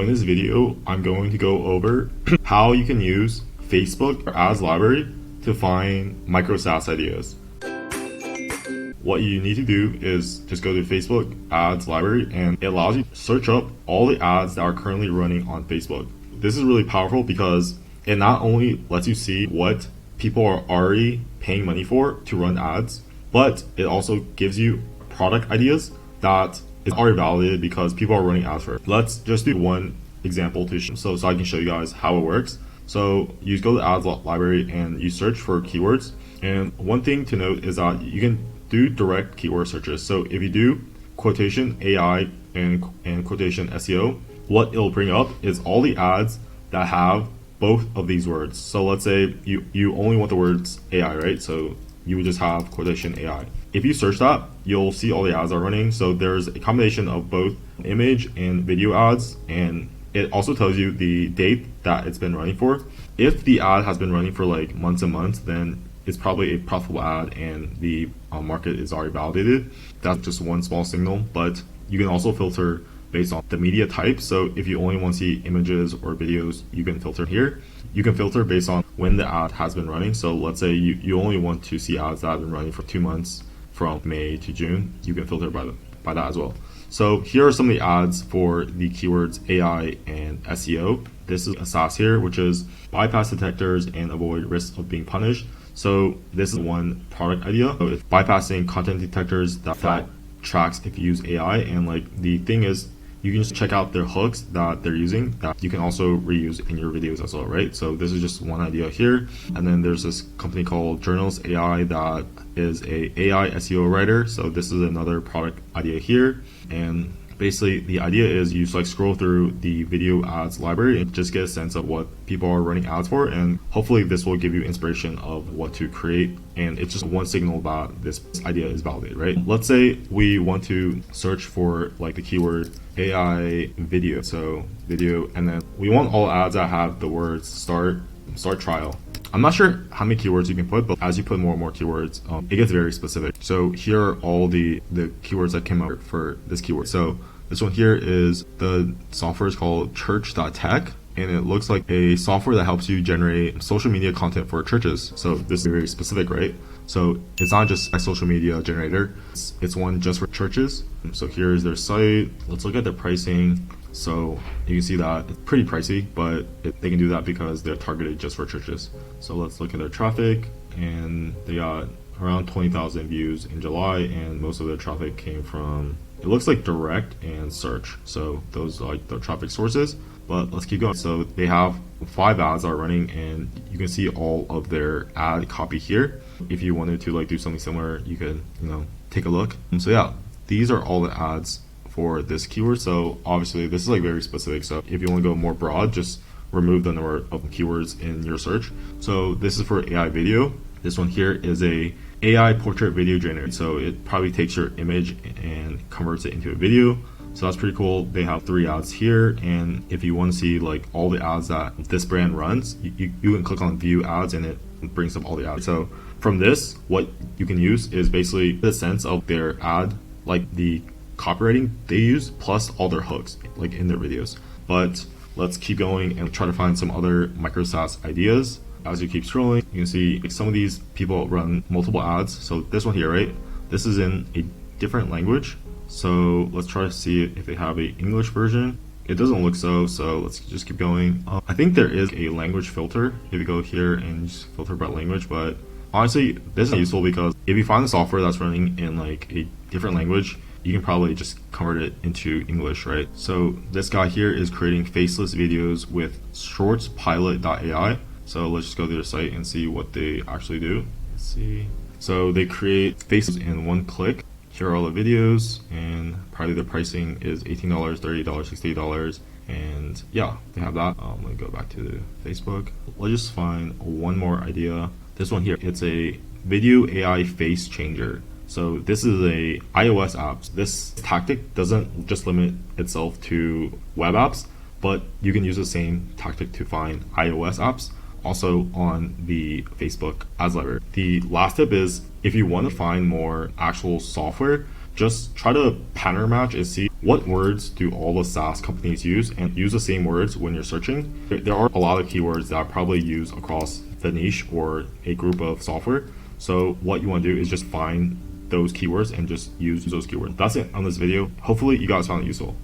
In this video, I'm going to go over how you can use Facebook ads library to find micro SaaS ideas. What you need to do is just go to Facebook ads library, and it allows you to search up all the ads that are currently running on Facebook. This is really powerful because it not only lets you see what people are already paying money for to run ads, but it also gives you product ideas that is already validated because people are running ads for it. Let's just do one example so I can show you guys how it works. So you go to the ads library and you search for keywords. And one thing to note is that you can do direct keyword searches. So if you do quotation AI and quotation SEO, what it'll bring up is all the ads that have both of these words. So let's say you only want the words AI, right? So you would just have quotation AI. If you search that, you'll see all the ads are running. So there's a combination of both image and video ads, and it also tells you the date that it's been running for. If the ad has been running for like months and months, then it's probably a profitable ad and the market is already validated. That's just one small signal, but you can also filter based on the media type. So if you only want to see images or videos, you can filter here. You can filter based on when the ad has been running. So let's say you only want to see ads that have been running for 2 months from May to June. You can filter by that as well. So here are some of the ads for the keywords AI and SEO. This is a SaaS here, which is bypass detectors and avoid risk of being punished. So this is one product idea. So it's bypassing content detectors that tracks if you use AI. And like the thing is, you can just check out their hooks that they're using that you can also reuse in your videos as well, right? So this is just one idea here. And then there's this company called Journals AI that is a AI SEO writer. So this is another product idea here. And basically the idea is you just like scroll through the video ads library and just get a sense of what people are running ads for, and hopefully this will give you inspiration of what to create. And it's just one signal that this idea is validated, right? Let's say we want to search for like the keyword AI video, so video, and then we want all ads that have the words start trial. I'm not sure how many keywords you can put, but as you put more and more keywords, it gets very specific. So here are all the keywords that came up for this keyword. So this one here is the software is called church.tech, and it looks like a software that helps you generate social media content for churches. So this is very specific, right? So it's not just a social media generator, it's one just for churches. So here's their site. Let's look at the pricing. So you can see that it's pretty pricey, but they can do that because they're targeted just for churches. So let's look at their traffic, and they got around 20,000 views in July, and most of their traffic came from, it looks like direct and search. So those are like the traffic sources, but let's keep going. So they have 5 ads that are running, and you can see all of their ad copy here. If you wanted to like do something similar, you could, take a look. And so yeah, these are all the ads for this keyword. So obviously this is like very specific. So if you want to go more broad, just remove the number of keywords in your search. So this is for AI video. This one here is a AI portrait video generator. So it probably takes your image and converts it into a video. So that's pretty cool. They have 3 ads here, and if you want to see like all the ads that this brand runs, you can click on view ads and it brings up all the ads. So from this, what you can use is basically the sense of their ad, like the copywriting they use, plus all their hooks like in their videos. But let's keep going and try to find some other micro SaaS ideas. As you keep scrolling, you can see some of these people run multiple ads. So this one here, right? This is in a different language. So let's try to see if they have a English version. It doesn't look so let's just keep going. I think there is a language filter if you go here and just filter by language, but honestly, this is useful because if you find the software that's running in like a different language, you can probably just convert it into English, right? So this guy here is creating faceless videos with shortspilot.ai. So let's just go to their site and see what they actually do. Let's see. So they create faces in one click. Here are all the videos, and probably the pricing is $18, $30, $60. And yeah, they have that. Let me go back to Facebook. Let's just find one more idea. This one here, it's a video AI face changer. So this is a iOS app. This tactic doesn't just limit itself to web apps, but you can use the same tactic to find iOS apps also on the Facebook ads library. The last tip is if you want to find more actual software, just try to pattern match and see what words do all the SaaS companies use, and use the same words when you're searching. There are a lot of keywords that are probably used across the niche or a group of software. So what you want to do is just find those keywords and just use those keywords. That's it on this video. Hopefully you guys found it useful.